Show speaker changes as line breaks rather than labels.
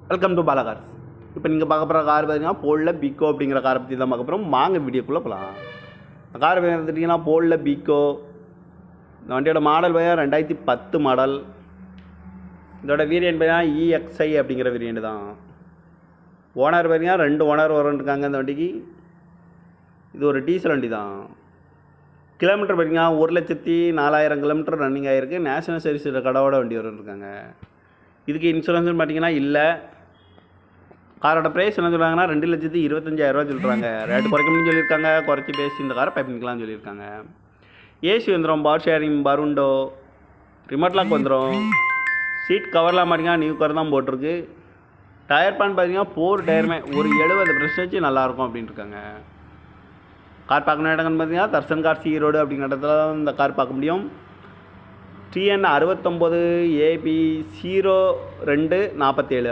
Welcome to Bala cars. இப்போ நீங்கள் பார்க்க போகிற கார் பார்த்தீங்கன்னா போல்ல பீக்கோ அப்படிங்கிற காரை பற்றி தான் பார்க்க போகிறோம். வாங்க வீடியோக்குள்ளே போகலாம். இந்த கார் பார்த்துட்டிங்கன்னா போல்ல பீக்கோ. இந்த வண்டியோட மாடல் பார்த்தீங்கன்னா 2010 மாடல். இதோட வேரியன்ட் பார்த்தீங்கன்னா EXI அப்படிங்கிற வேரியன்ட் தான். ஓனர் பார்த்தீங்கன்னா 2 ஓனர் வரன்ட்ருக்காங்க இந்த வண்டிக்கு. இது ஒரு டீசல் வண்டி தான். கிலோமீட்டர் பார்த்தீங்கன்னா 1,04,000 கிலோமீட்டர் ரன்னிங் ஆகிருக்கு. நேஷனல் சர்வீஸ் கடவோட வண்டி வரன்ட்ருக்காங்க. இதுக்கு இன்சூரன்ஸ்னு பார்த்தீங்கன்னா இல்லை. காரோட ப்ரைஸ் என்ன சொல்கிறாங்கன்னா 2,25,000 சொல்கிறாங்க. ரேட்டு குறைக்கணும்னு சொல்லியிருக்காங்க. குறைச்சி பேசி இந்த காரை பை பண்ணிக்கலாம்னு சொல்லியிருக்காங்க. ஏசி வந்துடும், பவர் ஷேரிங், பருண்டோ, ரிமோட் லாக் வந்துடும். சீட் கவர்லாம் பார்த்தீங்கன்னா நியூ கவர் தான் போட்டிருக்கு. டயர் பேன் பார்த்தீங்கன்னா 4 டயருமே ஒரு 70% நல்லாயிருக்கும் அப்படின்ட்டு இருக்காங்க. கார் பார்க்கணும் இடங்கன்னு பார்த்தீங்கன்னா தர்சன் கார் ஈரோடு அப்படிங்கிற இடத்துல தான் இந்த கார் பார்க்க முடியும். TN 69 AB 0247